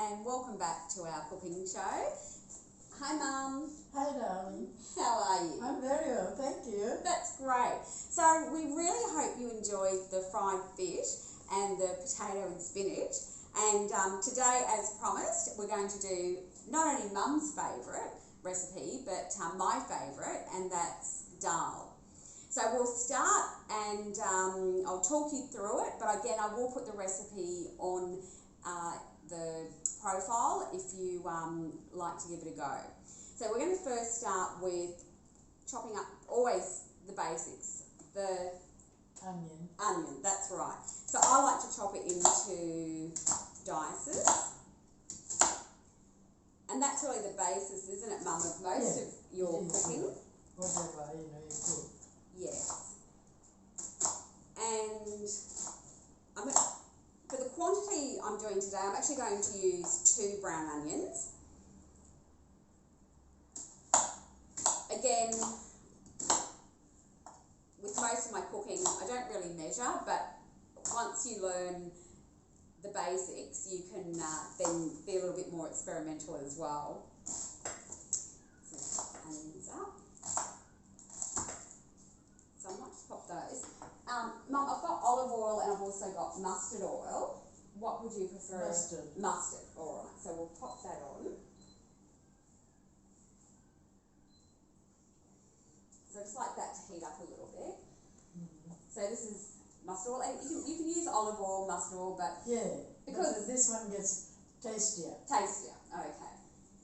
and welcome back to our cooking show. Hi Mum. Hi darling. How are you? I'm very well, thank you. That's great. So we really hope you enjoyed the fried fish and the potato and spinach. And today, as promised, we're going to do not only Mum's favourite recipe, but my favourite, and that's Dhal. So we'll start and I'll talk you through it, but again, I will put the recipe on the profile if you like to give it a go. So we're going to first start with chopping up, always the basics, the onion, that's right. So I like to chop it into dices. And that's really the basis, isn't it, Mum, of most of your cooking? Whatever, you cook. Yes. And for the quantity I'm doing today, I'm actually going to use 2 brown onions. Again, with most of my cooking, I don't really measure, but once you learn the basics, you can then be a little bit more experimental as well. So onions up. So I might just pop those. Mum, I've got olive oil and I've also got mustard oil. What would you prefer? Mustard. Mustard, all right. So we'll pop that on. So just like that to heat up a little bit. So this is mustard oil, and you can use olive oil, mustard oil, but because this one gets tastier. Tastier, okay.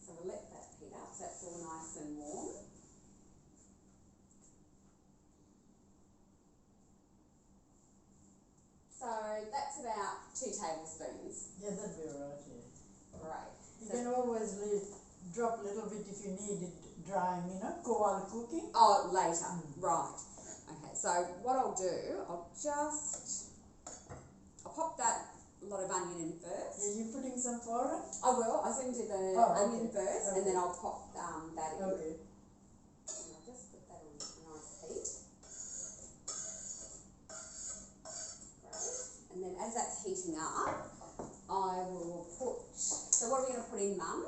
So we'll let that heat up so that's all nice and warm. So that's about 2 tablespoons. Yeah, that'd be all right, yeah. Right. You So can always drop a little bit if you need it drying, while cooking. Oh, later, right. Okay, so what I'll do, I'll pop that lot of onion in first. Are you putting some for it? I will. I was going to do the onion first, and then I'll pop that in. Okay. And I'll just put that on a nice heat. Great. And then as that's heating up, I will put, so what are we going to put in, Mum?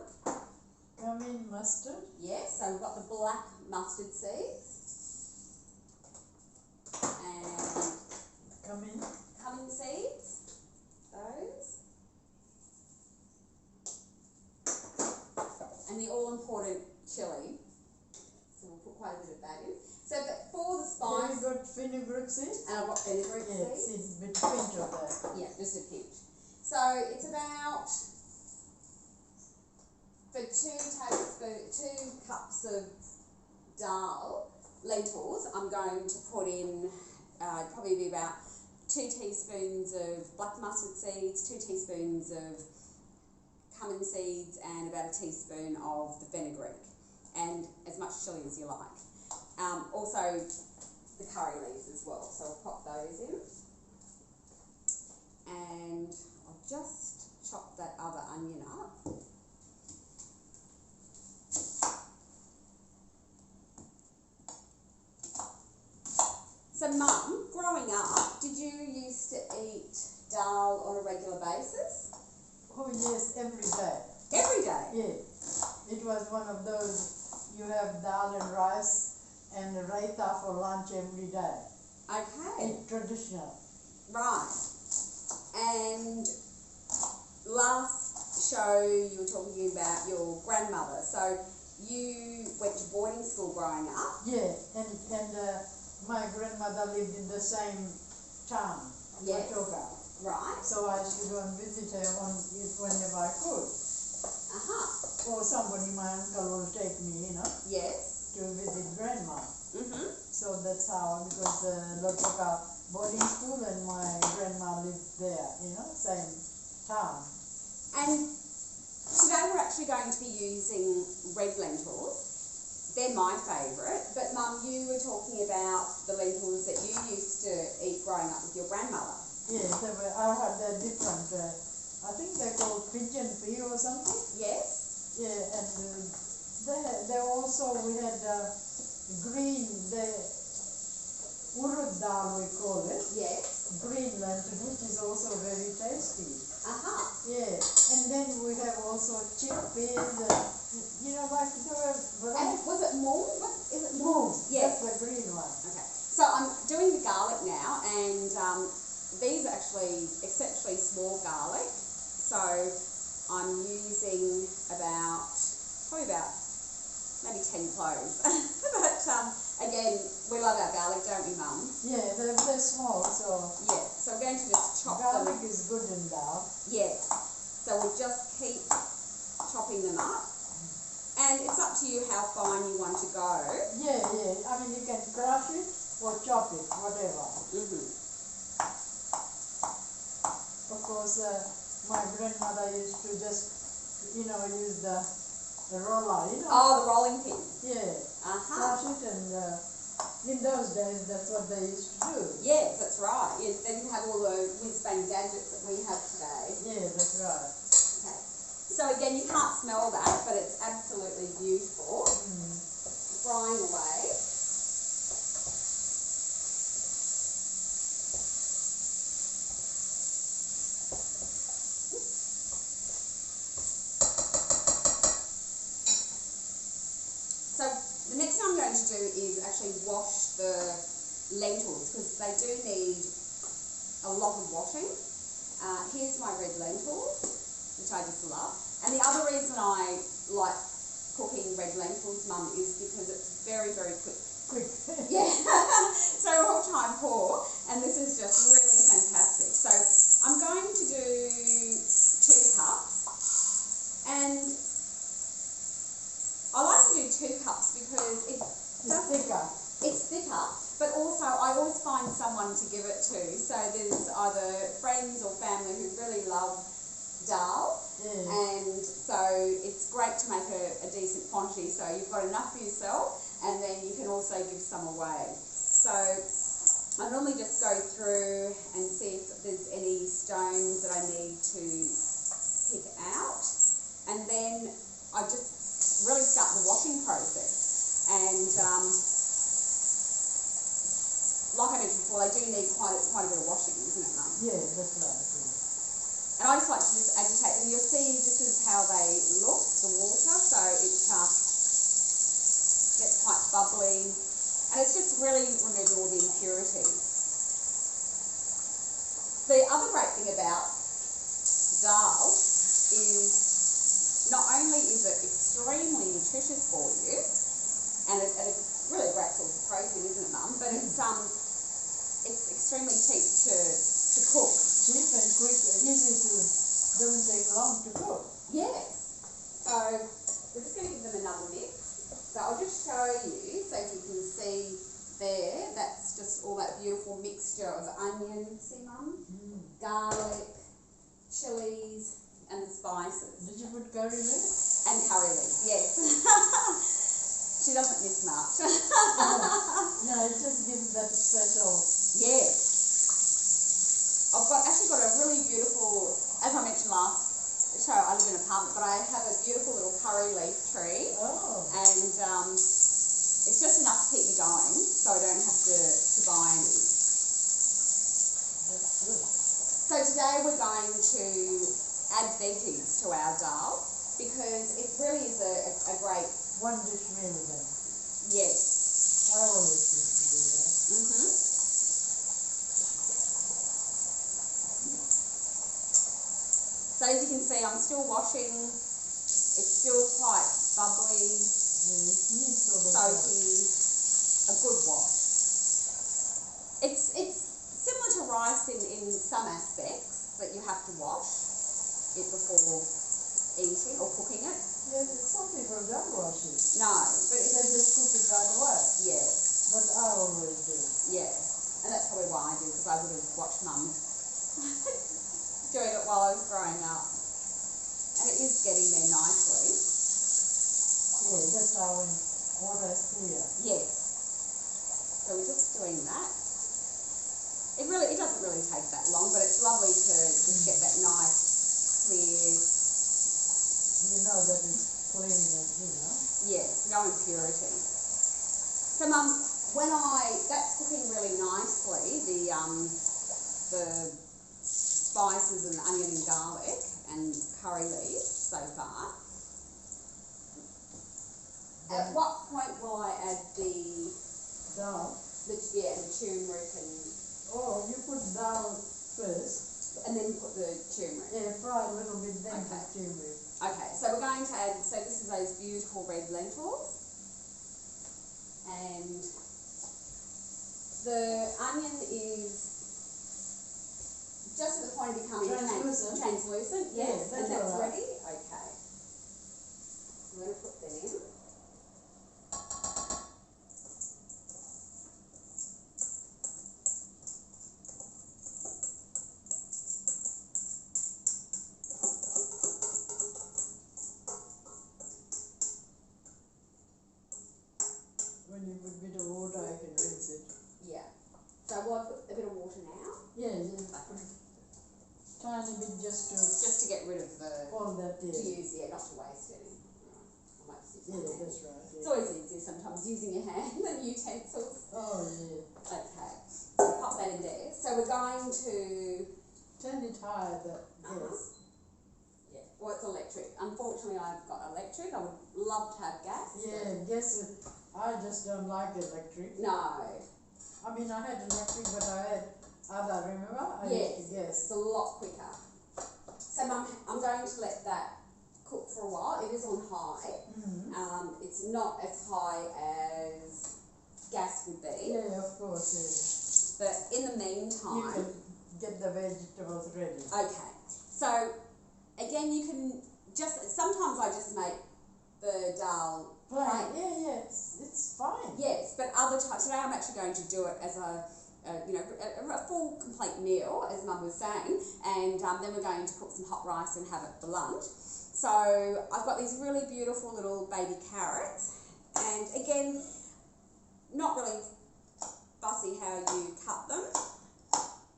Cumin, mustard. Yes, so we've got the black mustard seeds. And cumin seeds, those. And the all-important chilli. So we'll put quite a bit of that in. So but for the spice... Have you got fenugreek seeds? And I've got fenugreek seeds. Seeds, a pinch of that. Yeah, just a pinch. So it's about... For 2 cups of Dhal, lentils, I'm going to put in probably be about 2 teaspoons of black mustard seeds, 2 teaspoons of cumin seeds, and about a teaspoon of the fenugreek, and as much chilli as you like. Also the curry leaves as well, so I'll pop those in. And I'll just chop that other onion up. So Mum, growing up, did you used to eat Dhal on a regular basis? Oh yes, every day. Every day? Yeah. It was one of those, you have dal and rice and raita for lunch every day. Okay. It's traditional. Right. And last show you were talking about your grandmother. So you went to boarding school growing up? Yeah, and my grandmother lived in the same town, Watoga. Right. So I used to go and visit her whenever I could. Or somebody, my uncle will take me, Yes. to visit grandma. So that's how, because Watoga boarding school and my grandma lived there, same town. And today we're actually going to be using red lentils. They're my favourite, but Mum, you were talking about the lentils that you used to eat growing up with your grandmother. Yes, I had a different, I think they're called pigeon pea or something. Yes. Yeah, and they also, we had green, the urad dal we call it. Yes. Green lentil, which is also very tasty. Yeah, and then we have also chickpeas and, you know, like there are And was it mung? Is it mung? Yeah. That's the green one. Okay. So I'm doing the garlic now, and these are actually exceptionally small garlic. So I'm using probably about maybe 10 cloves. But again, we love our garlic, don't we, Mum? Yeah, they're small, so. Yeah, so we're going to just chop garlic them. is good in dal. Yeah, so we'll just keep chopping them up. And it's up to you how fine you want to go. Yeah, I mean, you can crush it or chop it, whatever. Of course, my grandmother used to just, use the roller, Oh, the rolling pin. Yeah. Crush it, and in those days, that's what they used to do. Yes, that's right. Yeah, they didn't have all the whiz-bang gadgets that we have today. Yeah, that's right. Okay. So again, you can't smell that, but it's absolutely beautiful. Frying away. So the next thing I'm going to do is actually wash the lentils, because they do need a lot of washing. Here's my red lentils, which I just love. And the other reason I like cooking red lentils, Mum, is because it's very, very quick. Yeah. So we're all time poor, and this is just really fantastic. So I'm going to do 2 cups, and I like to do 2 cups because it's thicker. It's thicker, but also I always find someone to give it to. So there's either friends or family who really love Dhal, and so it's great to make a decent quantity. So you've got enough for yourself, and then you can also give some away. So I normally just go through and see if there's any stones that I need to pick out, and then I just really start the washing process. And like I mentioned before, they do need quite a bit of washing, isn't it, Mum? Yeah, that's right. Yeah. And I just like to just agitate them. You'll see this is how they look, the water, so it gets quite bubbly, and it's just really removing all the impurities. The other great thing about Dhal is not only is it extremely nutritious for you, and it's really a great source of protein, isn't it, Mum? But it's extremely cheap to cook. Cheap and quick, easy to, doesn't take long to cook. Yes. So we're just going to give them another mix. So I'll just show you so you can see there. That's just all that beautiful mixture of onion, see, Mum? Garlic, chillies, and the spices. Did you put curry leaves? And curry leaves, yes. She doesn't miss much. No, it just gives that special. Yeah. I've actually got a really beautiful, as I mentioned last show, I live in an apartment, but I have a beautiful little curry leaf tree. Oh. And it's just enough to keep me going, so I don't have to buy any. That's good. So today we're going to add veggies to our dal, because it really is a great... One dish meal then. Yes. I always used to do that. So as you can see, I'm still washing. It's still quite bubbly, soapy, a good wash. It's similar to rice in some aspects, that you have to wash it before eating or cooking it. Yes, some people don't wash it. No, but they just cook it right away. Yeah. But I always do. Yeah, and that's probably why I do, because I would have watched Mum doing it while I was growing up. And it is getting there nicely. Yeah, that's how when water is clear. Yes. So we're just doing that. It doesn't really take that long, but it's lovely to just get that nice, clear. You know that it's clean and, Yes, no impurity. So Mum, that's cooking really nicely, the spices and onion and garlic and curry leaves so far. At what point will I add the Dhal. the turmeric and Oh, you put dhal first. and then put the turmeric? Yeah, fry a little bit, then Okay. put turmeric. Okay, so we're going to add, so this is those beautiful red lentils. And the onion is just at the point of becoming translucent. Yeah, Yes, that's and that's all right. ready. Okay. I'm going to put them in. When you put a bit of water, I can rinse it. Yeah. So will I put a bit of water now? Yeah, just put a tiny bit just Just to get rid of the, all that to there. use, not to waste any. I might just use my Yeah, hand. that's right. It's Yeah. always easier sometimes using your hand than utensils. Oh, yeah. Okay. So pop that in there. So we're going to, Turn it high, the gas. yeah, well it's electric. Unfortunately I've got electric. I would love to have gas. Yeah, gas. I just don't like electric. No. I mean, I had electric, but I had other. Remember? I used to gas. It's a lot quicker. So Mum, I'm going to let that cook for a while. It is on high. Mm-hmm. It's not as high as gas would be. Yeah, of course. But in the Yeah. You meantime, can get the vegetables ready. okay. So again, you can just, sometimes I just make the dal Plain. Yeah, it's fine. yes, but other times, today I'm actually going to do it as a full complete meal, as Mum was saying, and then we're going to cook some hot rice and have it for lunch. So I've got these really beautiful little baby carrots, and again, not really fussy how you cut them,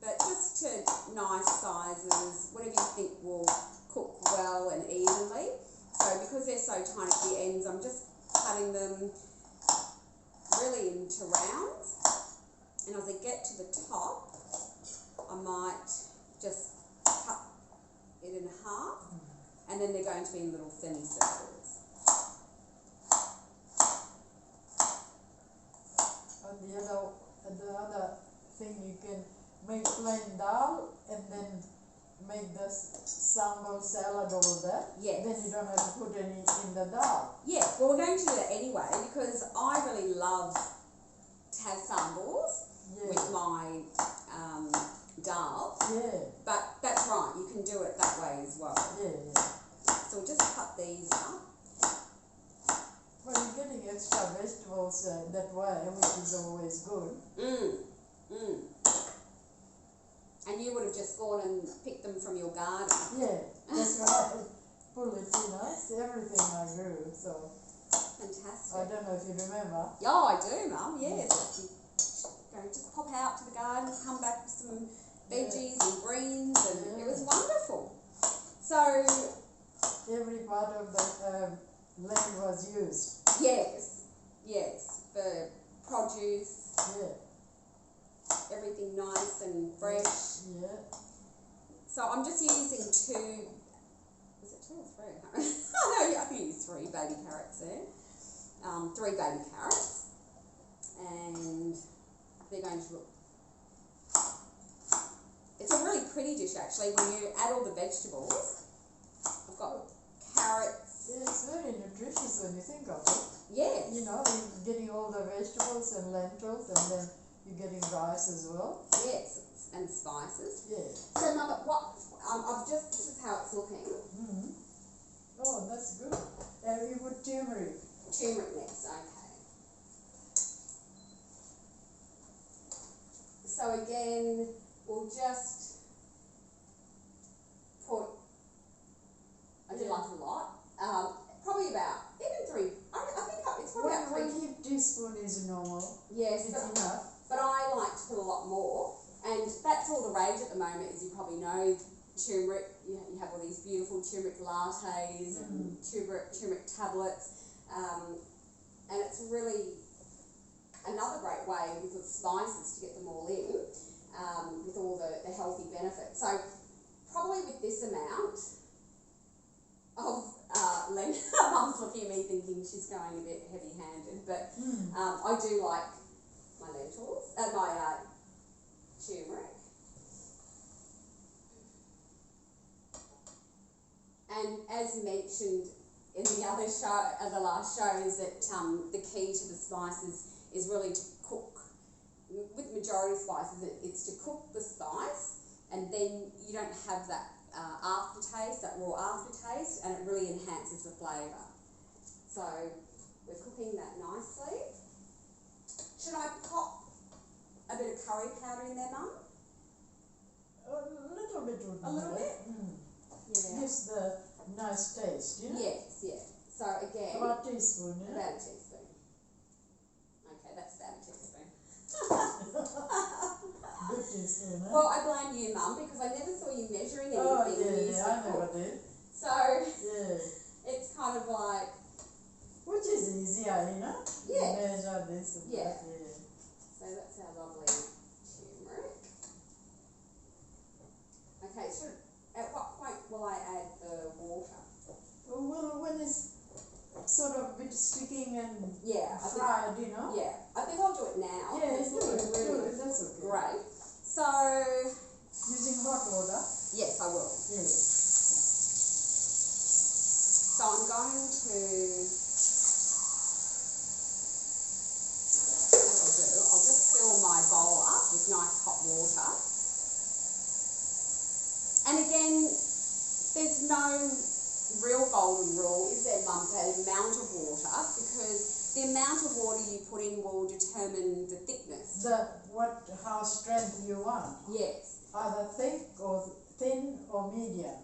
but just to nice sizes, whatever you think will cook well and evenly. So because they're so tiny at the ends, I'm just cutting them really into rounds, and as I get to the top, I might just cut it in half, and then they're going to be in little semicircles. And the other thing, you can make plain dal and then make the sambal salad over that. Yes. Then you don't have to put any in the dal. Yeah, well we're going to do that anyway because I really love to have sambals with my dal. Yeah. But that's right, you can do it that way as well. Yeah. So we'll just cut these up. Well, you're getting extra vegetables that way, which is always good. And you would have just gone and picked them from your garden. Yeah, that's right. Pull it, it's everything I grew, so. Fantastic. I don't know if you remember. Oh, I do, Mum, yes. You go just pop out to the garden, come back with some veggies and greens, and it was wonderful. So, every part of the land was used. yes, for produce, everything nice and fresh. Yeah. So I'm just using is it 2 or 3? I can't remember. Oh, no, I think it's 3 baby carrots there. 3 baby carrots. And they're going to look, it's a really pretty dish actually when you add all the vegetables. I've got carrots. Yeah, it's very nutritious when you think of it. Yes. You know, you're getting all the vegetables and lentils, and then you're getting rice as well. Yes, and spices. Yeah. So Mum, this is how it's looking. Mm-hmm. Oh, that's good. You put turmeric. Turmeric next, okay. So again, we'll just put, I do like a lot, probably about, even 3, I think it's probably about 3. 1 teaspoon is normal. Yes, It's enough. but I like to put a lot more, and that's all the rage at the moment, as you probably know. Turmeric, you have all these beautiful turmeric lattes and turmeric tablets, and it's really another great way with the spices to get them all in, with all the healthy benefits. So probably with this amount of Mum's looking at me thinking she's going a bit heavy-handed, but I do like my lentils, my turmeric. And as mentioned in the other show, the last show, is that the key to the spices is really to cook. With majority of spices, it's to cook the spice, and then you don't have that aftertaste, that raw aftertaste, and it really enhances the flavour. So we're cooking that nicely. Should I pop a bit of curry powder in there, Mum? A little bit would be A little good. bit? Yeah. Gives the nice taste, you know? Yes, yeah. So again, About a teaspoon, yeah? about a teaspoon. Okay, that's about a teaspoon. Good teaspoon, huh? Well, I blame you, Mum, because I never saw you measuring anything. Oh, when you used yeah, to I never cook. did. So Yeah. it's kind of like, Which is easier, you know? Yes. Measure this and Yeah. that, yeah. so that's our lovely turmeric. Okay, at what point will I add the water? Well, when it's sort of a bit sticking and Yeah, fried, you know? Yeah, I think I'll do it now. Yeah, It's do looking it, really that's okay. great. So, Using hot water? yes, I will. Yeah. So I'm going to, what I'll just fill my bowl up with nice hot water. And again, there's no real golden rule, is there, Mum, for the amount of water, because the amount of water you put in will determine the thickness. How strength you want. Yes. Either thick or thin or medium.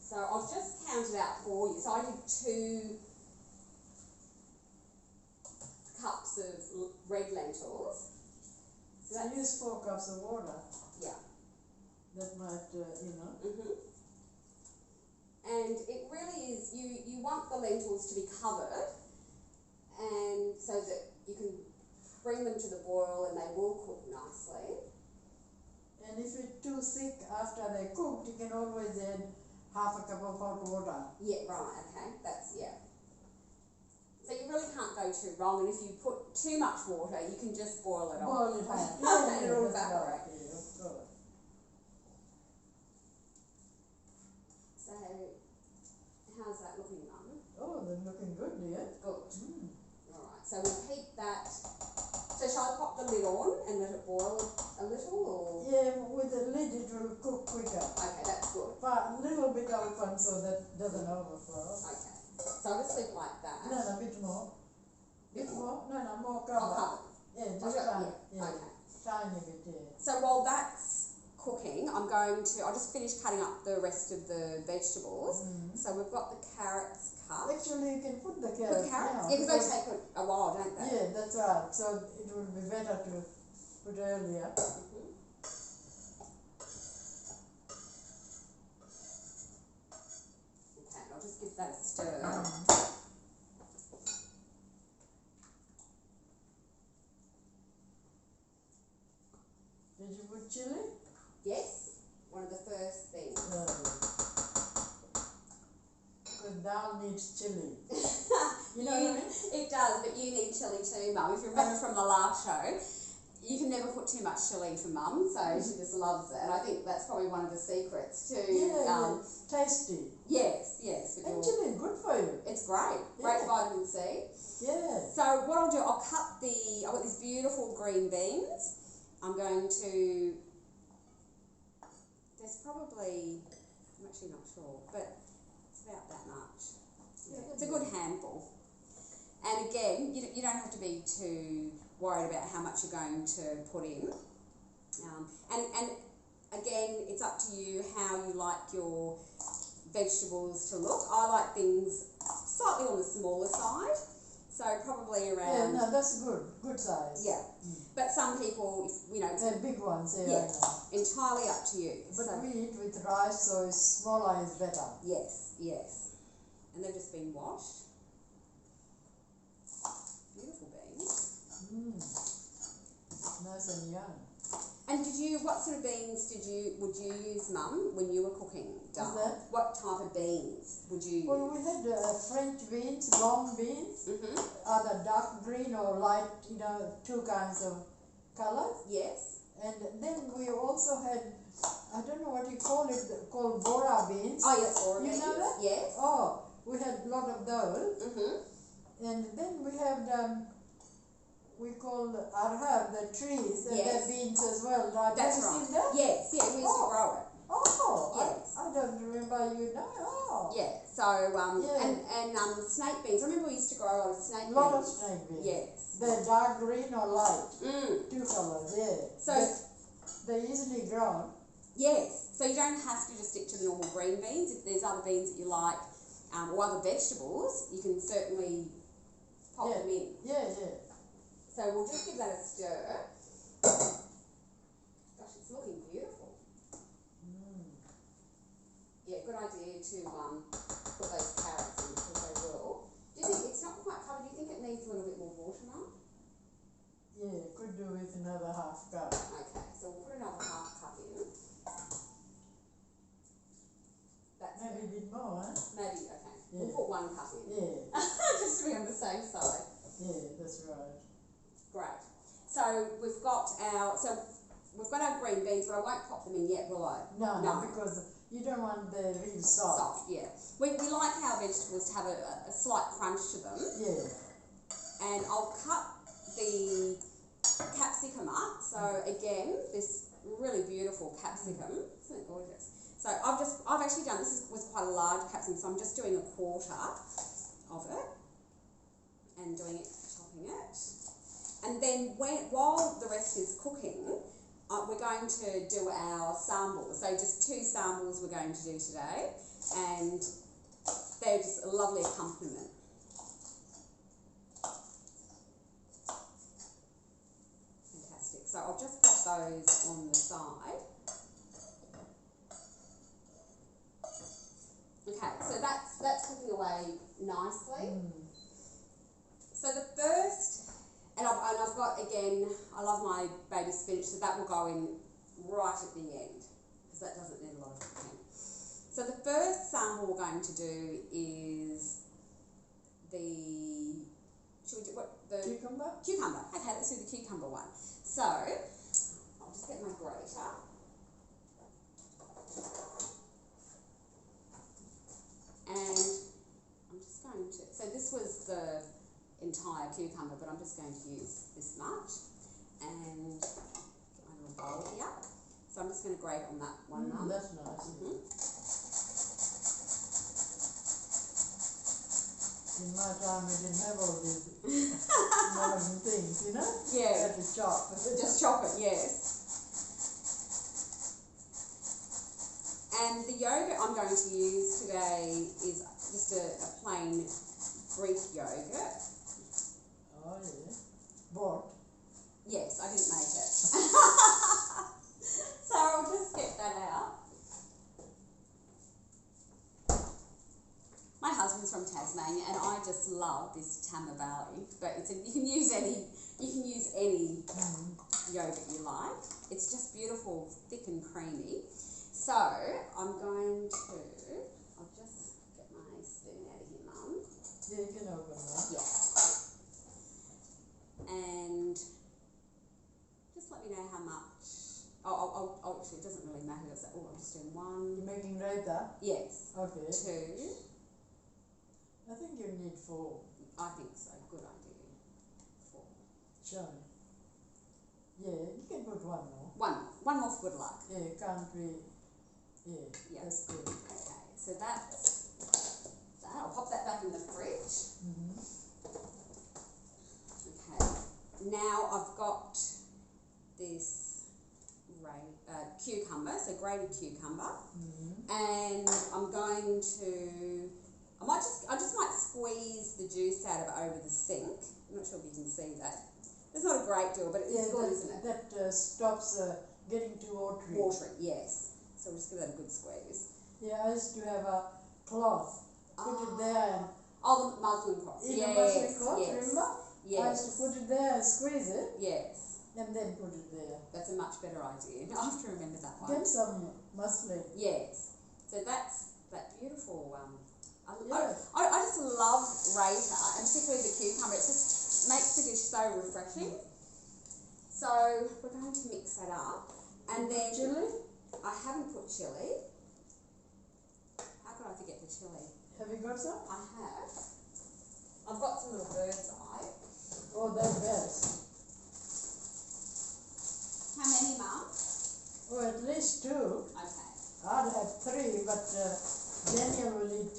So I'll just count it out for you. So I did 2 cups of red lentils. So So use 4 cups of water. yeah. That might, you know. And it really is, you want the lentils to be covered, and so that you can bring them to the boil and they will cook nicely. And if it's too thick after they're cooked, you can always add half a cup of hot water. Yeah, right, okay, yeah. So you really can't go too wrong, and if you put too much water, you can just boil it off. Boil it off. And it'll that's evaporate. right. Yeah, of course. So, how's that looking, Mum? Oh, they're looking good, dear. Good. Alright, so we'll keep that. So shall I pop the lid on and let it boil a little, or? Yeah, with the lid it will cook quicker. Okay, that's good. But a little bit open so that it doesn't overflow. Okay, so I'll just leave it like that. No, a bit more. Bit more? No, more I'll cover. cover. Yeah, I'll just go- tiny. Yeah. Okay. Tiny bit, yeah. So while that's cooking, I'll just finish cutting up the rest of the vegetables. So we've got the carrots cut. Actually, you can put the Put carrots the carrots? now. Yeah, because they take a while, don't they? Yeah, that's right. So it would be better to put earlier. Okay, I'll just give that a stir. Did you put chili? Yes, one of the first things. Because Dhal needs chili. You know what I mean? It does, but you need chilli too, Mum. If you remember from the last show, you can never put too much chilli for Mum, so she just loves it. And I think that's probably one of the secrets too. Yeah, tasty. Yes. And chili is good for you. It's great. Great vitamin C. Yeah. So what I'll do, I've got these beautiful green beans. I'm going to, there's probably, I'm actually not sure, but it's about that much. Yeah, it's a good handful. And again, you don't have to be too worried about how much you're going to put in. And again, it's up to you how you like your vegetables to look. I like things slightly on the smaller side. So probably around. Yeah, no, that's good size. Yeah, but some people, They're big ones. Yeah, I know. entirely up to you. But so, we eat with rice, so smaller is better. yes, and they've just been washed. Beautiful beans. Nice and young. And what sort of beans would you use, Mum, when you were cooking Dhal? What's that? What type of beans would you use? Well, we had French beans, long beans, either dark green or light, two kinds of colours. Yes. And then we also had, I don't know what you call it, called bora beans. Oh, yes, bora beans. You know that? Yes. Oh, we had a lot of those. And then we had, we call arhar, the trees, and Yes. the beans as well. Have That's you right. seen that? Yes, yeah, we used to grow it. Oh, Yes. I don't remember Oh. Yeah, so, and snake beans. I remember we used to grow a lot of snake A beans. lot of snake beans. Yes. They're dark green or light. Mm. Two colours, yeah. So, they're easily grown. yes, so you don't have to just stick to the normal green beans. If there's other beans that you like, or other vegetables, you can certainly pop them in. Yeah. So we'll just give that a stir. Gosh, it's looking beautiful. Yeah, good idea to put those carrots in because they will. Do you think it's not quite covered? Do you think it needs a little bit more water, Mum? Yeah, could do with another half cup. Okay, so we'll put another half cup in. That's Maybe a bit more, huh? maybe okay. Yeah. We'll put 1 cup in. Yeah, Just to be on the safe side. yeah, that's right. Great. So we've got our green beans, but I won't pop them in yet, will I? No, because you don't want the real soft. Soft, yeah. We like our vegetables to have a slight crunch to them. Yeah. And I'll cut the capsicum up. So again, this really beautiful capsicum. Isn't it gorgeous? So I've actually done, was quite a large capsicum, so I'm just doing 1/4 of it and chopping it. And then while the rest is cooking, we're going to do our sambal. So just 2 sambals we're going to do today, and they're just a lovely accompaniment. Fantastic. So I'll just put those on the side. Okay, so that's cooking away nicely. So the first, and I've got, again, I love my baby spinach, so that will go in right at the end, because that doesn't need a lot of cooking. So the first sambal we're going to do is Cucumber? Cucumber. Okay, let's do the cucumber one. So, I'll just get my grater. And I'm just going to, so this was the entire cucumber, but I'm just going to use this much. And get my little bowl here. So I'm just going to grate on that one, Mum. That's nice. In my time, we didn't have all these modern things, you know? Yeah. You had to chop. Just chop it, yes. And the yogurt I'm going to use today is just a plain Greek yogurt. Oh, yeah. Bought? Yes, I didn't make it. So I'll just get that out. My husband's from Tasmania, and I just love this Tama Valley. But you can use any yogurt you like. It's just beautiful, thick and creamy. So I'll just get my spoon out of here, Mum. Yeah, you can open that. Yeah. And just let me know how much. Actually, it doesn't really matter. I'm just doing 1. You're making raita? Yes. Okay. 2. I think you need 4. I think so. Good idea. 4. Sure. Yeah, you can put 1 more. 1 more for good luck. Yeah, can't be. Yeah, that's good. Okay, so that's that. I'll pop that back in the fridge. Okay, now I've got this cucumber, so grated cucumber, and I'm going to. I just might squeeze the juice out of it over the sink. I'm not sure if you can see that. It's not a great deal, but it's good, isn't it? That stops getting too watery. Watery, yes. So we'll just give that a good squeeze. Yeah, I used to have a cloth. Put it there and... Oh, the muslin cloth. Muslin cloth, remember? Yes. I used to put it there and squeeze it. Yes. And then put it there. That's a much better idea. I have to remember that one. Get some muslin. Yes. So that's that beautiful. Yeah. I just love Raita, and particularly the cucumber. It just makes the dish so refreshing. So we're going to mix that up, and then chilli. I haven't put chilli. How could I forget the chilli? Have you got some? I have. I've got some little bird's eye. Oh, they're best. How many, Mum? Oh, at least 2. Okay. I'll have 3, but Daniel will eat.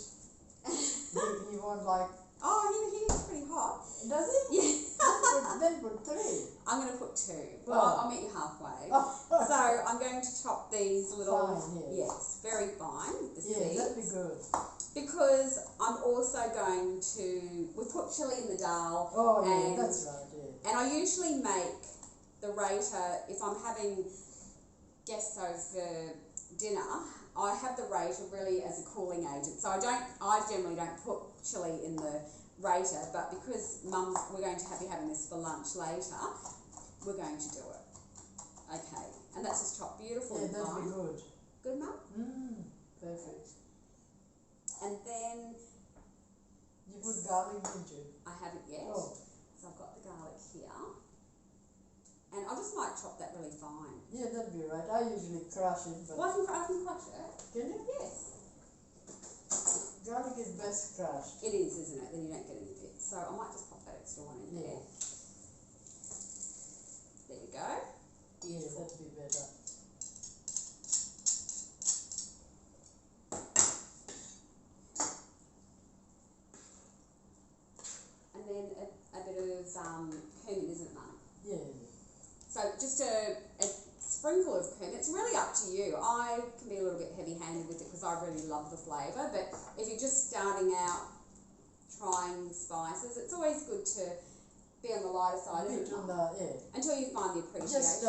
he won't like. Oh, he's pretty hot. Does he? Yeah. Then put 3. I'm going to put 2. But Oh. I'll meet you halfway. Oh. So I'm going to chop these little. Fine, Yes, very fine with the Yeah, seeds. that'd be good. Because I'm also going to. We put chilli in the dal. Oh, and, yeah, that's right. Yeah. And I usually make the Raita if I'm having guests over for dinner. I have the Raita really as a cooling agent. So I generally don't put chilli in the Raita, but because we're going to be having this for lunch later, we're going to do it. Okay, and that's just chopped beautiful Yeah, and that'd fine. be good. Good, Mum? Perfect. And then You put garlic, did you? I haven't yet. Oh. So I've got the garlic here. And I just might chop that really fine. Yeah, that'd be right. I usually crush it, but Well, I can crush it. can you? Yes. Garlic is best crushed. It is, isn't it? Then you don't get any bits. So I might just pop that extra one in there. There you go. Yeah, Beautiful. that'd be better. And then a bit of cumin, isn't it, Mum? Yeah. So just a sprinkle of cumin. It's really up to you. I can be a little bit heavy-handed with it because I really love the flavour. But if you're just starting out trying spices, it's always good to be on the lighter side, isn't it, Mum? Until you find the appreciation. Just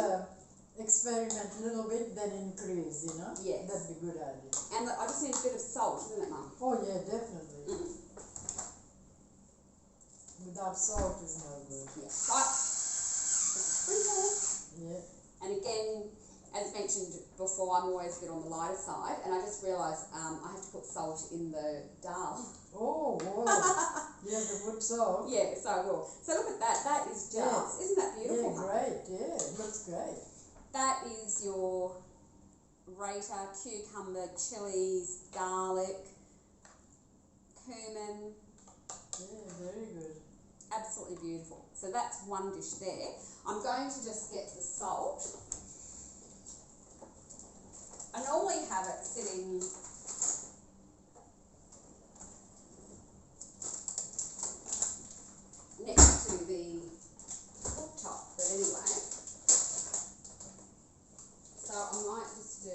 experiment a little bit, then increase, you know? Yes. That'd be a good idea. And I just need a bit of salt, isn't it, Mum? Oh, yeah, definitely. Mm. Without salt is no good. Yeah. So just a sprinkle. Yeah. And again, as mentioned before, I'm always a bit on the lighter side, and I just realised I have to put salt in the dal. Oh, wow. You have to put salt. Yeah, so I will. So look at that. That is just, isn't that beautiful? Yeah, great. Yeah, it looks great. That is your Raita, cucumber, chillies, garlic, cumin. Yeah, very good. Absolutely beautiful. So that's one dish there. I'm going to just get the salt. I normally have it sitting next to the cooktop, but anyway. So I might just do.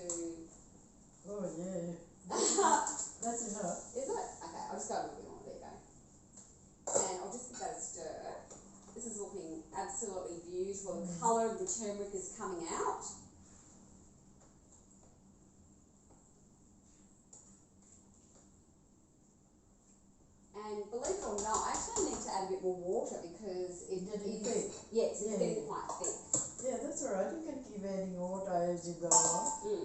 Oh, yeah. That's enough. Is it? Okay, I'll just go a little bit more. There you go. And I'll just give that a stir. This is looking absolutely beautiful. The colour of the turmeric is coming out. And believe it or not, I actually need to add a bit more water because it Getting is, thick. yes, it's Yeah. getting quite thick. Yeah, that's all right. You can keep adding water as you go on. Okay,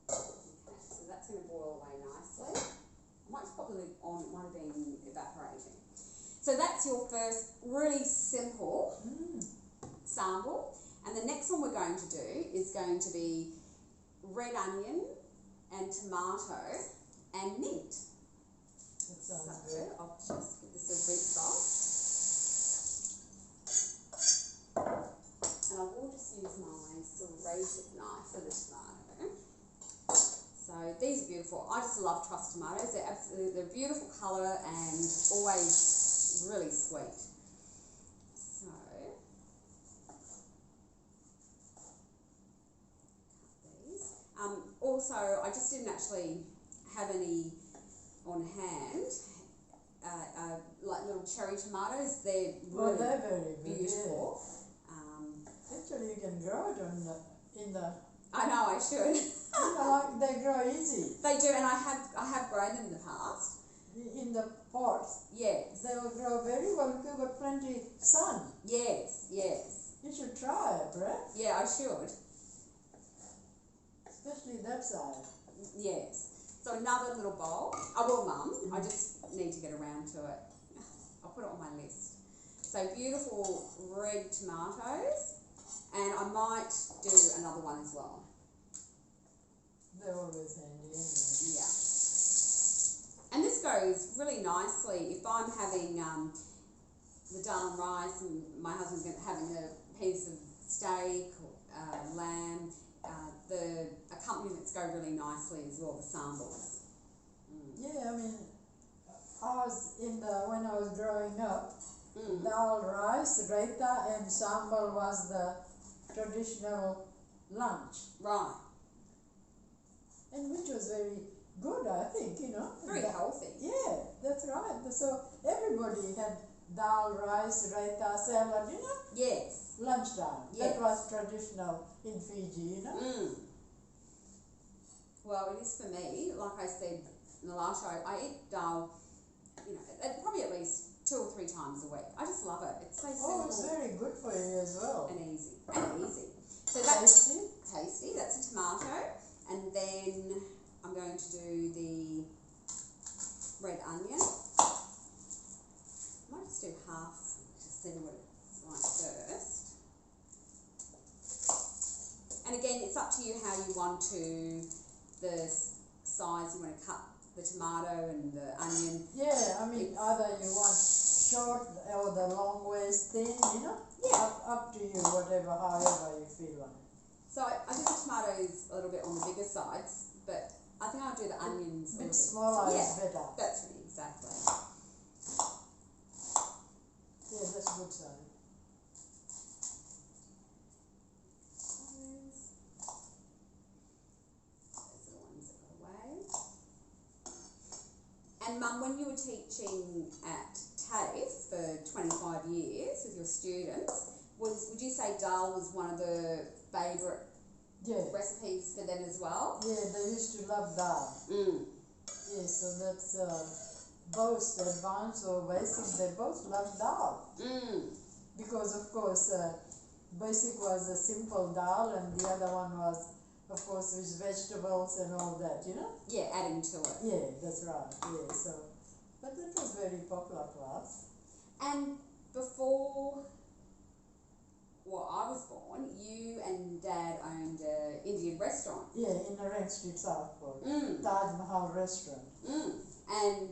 so that's going to boil away nicely. I might just pop the lid on, it might have been evaporating. So that's your first really simple sambal. And the next one we're going to do is going to be red onion and tomato and mint. That sounds So good. I'll just give this a rinse off. And I will just use my serrated knife for the tomato. So these are beautiful. I just love truss tomatoes. They're beautiful colour and always really sweet. So cut these. Also, I just didn't actually have any on hand. Like little cherry tomatoes. They're really They're very good. beautiful. Yeah. Actually, you can grow it in the. I know I should. Like they grow easy. They do, and I have grown them in the past. in the pots, Yes. they will grow very well if you've got plenty sun. Yes, yes. You should try it, right? Yeah, I should. Especially that side. Yes. So another little bowl. Oh, well, Mum, I just need to get around to it. I'll put it on my list. So beautiful red tomatoes, and I might do another one as well. They're always handy anyway. Yeah. And this goes really ticely if I'm having the dal and rice and my husband's having a piece of steak or lamb. The accompaniments go really nicely as well, the sambals. Yeah, I mean, when I was growing up, Mm. dal, rice, raita and sambal was the traditional lunch. Right. And which was very good, I think, you know. Very healthy. Yeah, that's right. So everybody had dal, rice, raita, salad, you know, Yes. lunchtime. Yes. That was traditional in Fiji, you know. Mm. Well, it is for me. Like I said in the last show, I eat dal, you know, probably at least 2 or 3 times a week. I just love it. It's so simple. Oh, it's very good for you as well. and easy. So that's Tasty. tasty. That's a tomato, and then I'm going to do the red onion. I might just do half to see what it's like first. And again, it's up to you how you want the size you want to cut the tomato and the onion. Yeah, I mean, either you want short or the long ways thin, you know. Yeah. Up to you, however you feel like. So I do the tomatoes a little bit on the bigger sides, but I think I'll do the onions a Bit little bit smaller yeah, is better. That's right, exactly. Yeah, that's good size. Those are the ones that go away. And Mum, when you were teaching at TAFE for 25 years with your students, would you say dal was one of the favourite Yeah. recipes for them as well? Yeah, they used to love dal. Mm. Yeah, so that's both advanced or basic, they both love dal. Mm. Because of course basic was a simple dal and the other one was of course with vegetables and all that, you know? Yeah, adding to it. Yeah, that's right. Yeah, so but that was very popular for us. And before I was born, you and Dad owned an Indian restaurant. Yeah, in the Rank Street, Southport. Mm. Taj Mahal restaurant. Mm. And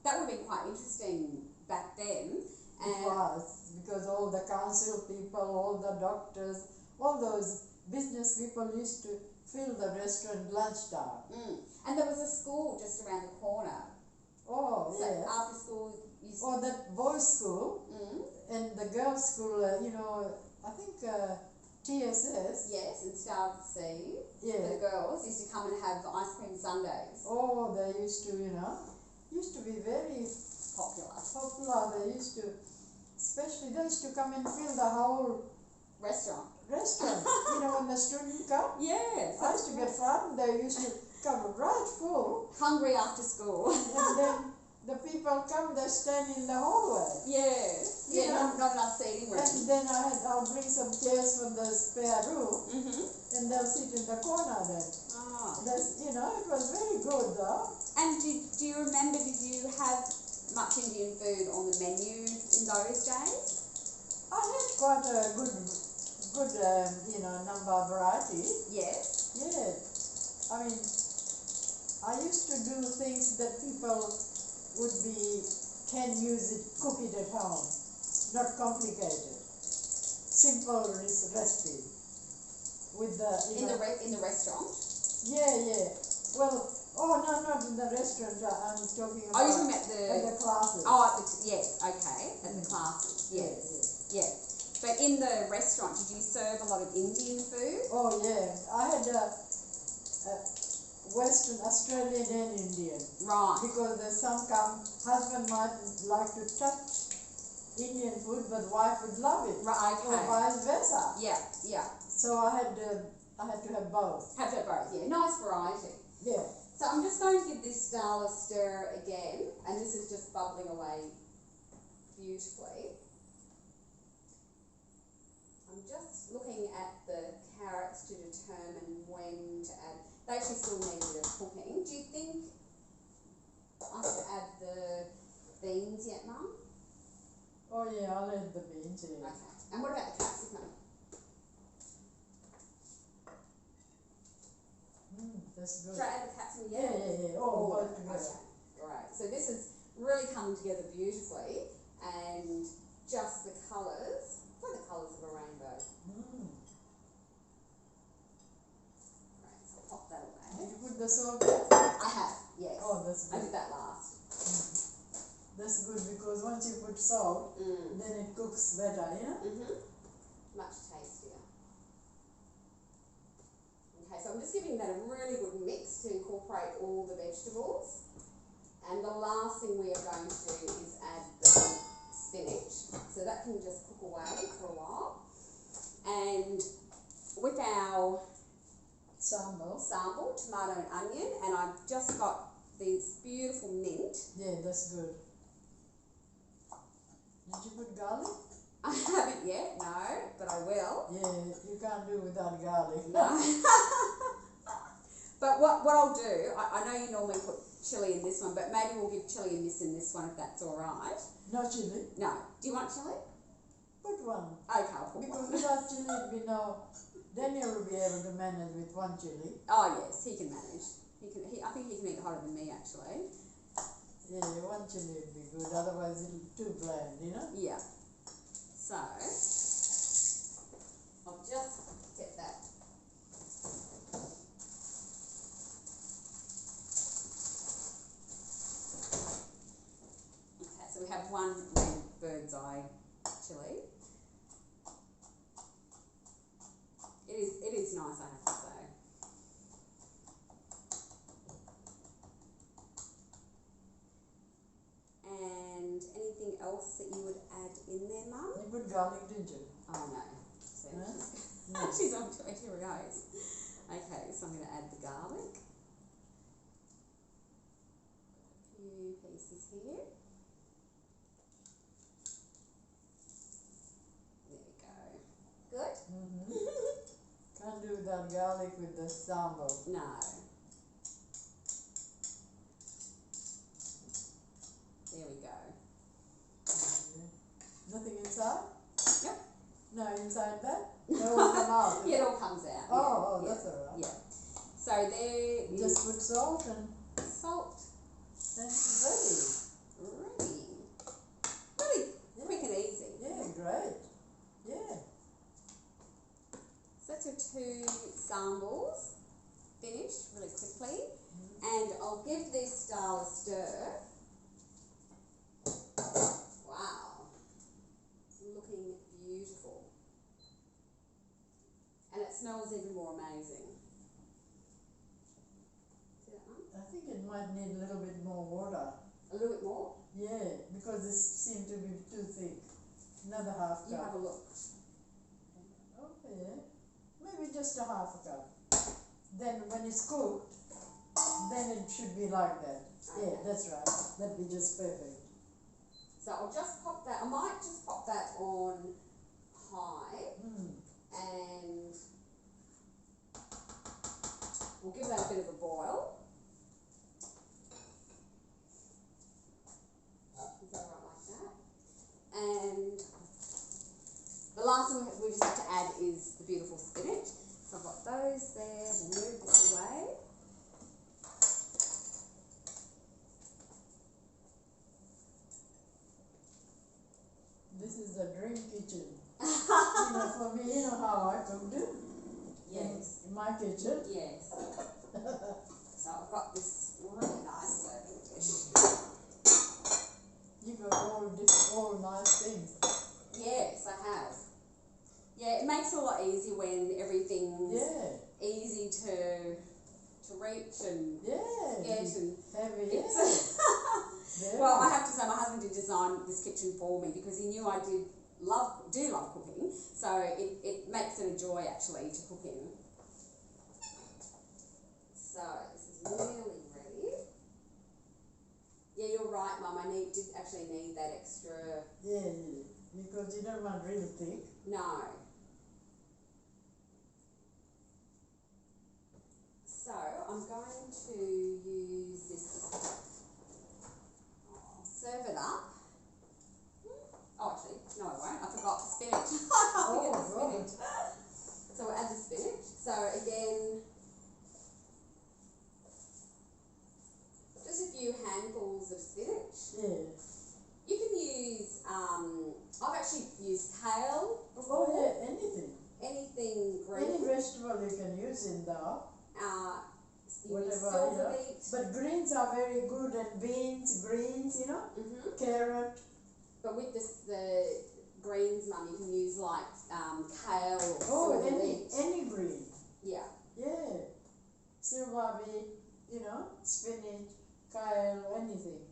that would have been quite interesting back then. It was, because all the council people, all the doctors, all those business people used to fill the restaurant lunchtime. Mm. And there was a school just around the corner. Oh, So yeah. after school, you Or that boys' school Mm. and the girls' school, you know, I think TSS. Yes, and Starved Sea. Yeah. The girls used to come and have ice cream sundaes. Oh, they used to, you know, used to be very Popular. popular. They used to, especially they used to come and fill the whole Restaurant. restaurant. You know, when the students come, Yes. I used to get fun. They used to come right full, Hungry after school. and then the people come, they stand in the hallway. Yes. You Yeah, know, not enough seating room. And then I'll bring some chairs from the spare room, Mm-hmm. and they'll sit in the corner then. Ah. That's, you know, it was very good though. And do you remember, did you have much Indian food on the menu in those days? I had quite a good you know, number of varieties. Yes. Yeah. I mean, I used to do things that people can use it, cook it at home. Not complicated. Simple recipe. With the, you know, In the restaurant? yeah. Well, oh no, not in the restaurant. I'm talking about Oh, you're talking about at the classes. Oh, yes, okay, at the classes, yes, yes. But in the restaurant, did you serve a lot of Indian food? Oh yeah, I had Western, Australian and Indian. Right. Because there's some husband might like to touch Indian food, but wife would love it. Right, Or okay. vice versa. Yeah. So I had to have both. Have that both, yeah. Nice variety. Yeah. So I'm just going to give this dal a stir again, and this is just bubbling away beautifully. I'm just looking at the carrots to determine when to add. They actually still need a bit of cooking. Do you think I should add the beans yet, Mum? Oh yeah, I'll add the beans here. Okay. And what about the capsicum? That's good. Should I add the capsicum yet? Yeah. Oh, both together. Okay. Right. So this is really coming together beautifully, and just the colours, like the colours of a rainbow. Right. So I'll pop that away. Did you put the salt in? I have. Yes. Oh, that's I good. did that last. That's good because once you put salt, then it cooks better, Much tastier. Okay, so I'm just giving that a really good mix to incorporate all the vegetables. And the last thing we are going to do is add the spinach. So that can just cook away for a while. And with our sambal, tomato and onion, and I've just got these beautiful mint. Yeah, that's good. Did you put garlic? I haven't yet, no, but I will. Yeah, you can't do without garlic. No. But what I'll do, I know you normally put chilli in this one, but maybe we'll give chilli in this one if that's all right. No chili? No. Do you want chilli? Put one. Okay, I'll put Because one. without chili, it'd be no. Daniel will be able to manage with one chili. Oh yes, he can manage. I think he can eat hotter than me actually. Yeah, one chili would be good. Otherwise, it'll be too bland, Yeah. So I'll just get that. Okay, so we have one red bird's eye chilli. It is nice, I have to say. And anything else that you would add in there, Mum? You put garlic, didn't you? Oh no. So Huh? she's on to it, here it goes. Okay, so I'm going to add the garlic. A few pieces here. There we go. Good? Can't do without garlic with the sambal. No. There we go. Nothing inside? Yep. No, inside that? That will come out. Yeah, it all comes out. Oh, yeah. that's alright. Yeah. So there is Just put salt and salt. then it's ready. Really quick and easy. Yeah, great. Yeah. So that's your two sambals finished really quickly. And I'll give this dal a stir. Wow. It's looking beautiful. And it smells even more amazing. See that one? I think it might need a little bit more water. A little bit more? Yeah, because this seemed to be too thick. Another half You have cup. a look. Okay. Maybe just a half a cup. Then when it's cooked, then it should be like that. Okay. Yeah, that's right. That'd be just perfect. So I'll just pop that, I might just pop that on high and we'll give that a bit of a boil. Is that right like that? And the last thing we just have to add is the beautiful spinach. So I've got those there, we'll move this away. This is the dream kitchen. For me, you know how I cooked it? Yes. In my kitchen. Yes. So I've got this really nice serving dish. You got all nice things. Yes, I have. Yeah, it makes it a lot easier when everything's easy to reach and get and heavy. it's Well, I have to say my husband did design this kitchen for me because he knew I do love cooking, so it makes it a joy actually to cook in. So this is nearly I did actually need that extra. Yeah, because you don't want real thick. No. So I'm going to use this. I'll serve it up. Oh, actually, no, I won't. I forgot the spinach. I forget the spinach. So we'll add the spinach. So again, just a few handfuls of spinach. Yeah. You can use, I've actually used kale before. Oh yeah, anything. Anything green. Any vegetable you can use in dal. Whatever, Silverbeet. But greens are very good, and beans, greens, you know, carrot. But with the greens, Mum, you can use like kale or silverbeet. any green. Yeah. Yeah. Silverbeet, you know, spinach, kale, anything.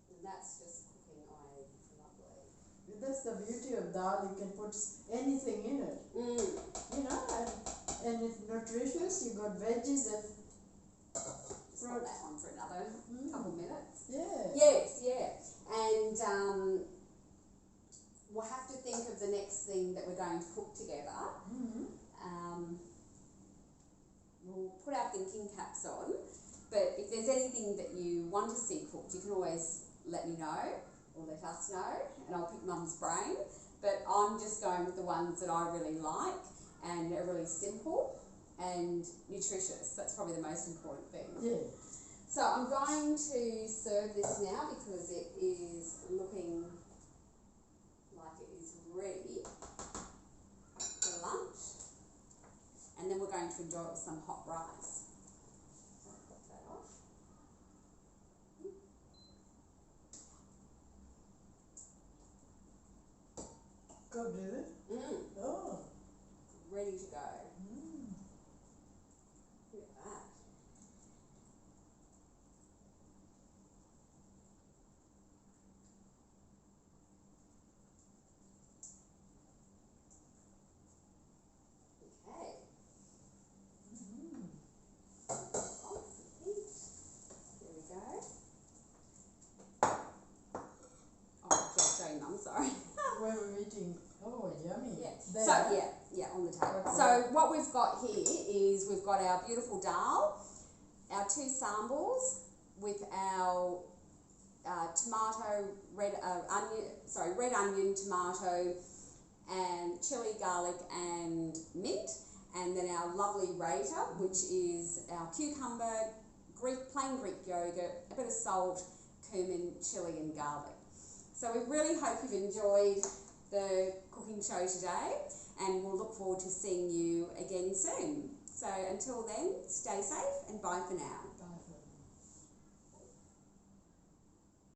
And that's just cooking away lovely. That's the beauty of dal. You can put anything in it. You know, and it's nutritious. You got veggies and just hold that one for another couple minutes. Yeah. Yes, yeah. And we'll have to think of the next thing that we're going to cook together. We'll put our thinking caps on, but if there's anything that you want to see cooked, you can always let me know or let us know, and I'll pick Mum's brain. But I'm just going with the ones that I really like and are really simple and nutritious. That's probably the most important thing. Yeah. So I'm going to serve this now because it is looking like it is ready for lunch. And then we're going to enjoy it with some hot rice. So I'll pop that off. Go do it. Oh. Ready to go. Look at that. Okay. Oh, some heat. There we go. Oh, I'll show you, Mum, sorry. Where we're eating. Oh, yummy. Yeah. There. So yeah, on the table. Okay. So what we've got here is we've got our beautiful dal, our 2 sambals with our red onion, tomato, and chilli, garlic, and mint, and then our lovely Raita, which is our cucumber, plain Greek yogurt, a bit of salt, cumin, chilli, and garlic. So we really hope you've enjoyed the cooking show today, and we'll look forward to seeing you again soon. So until then, stay safe and bye for now.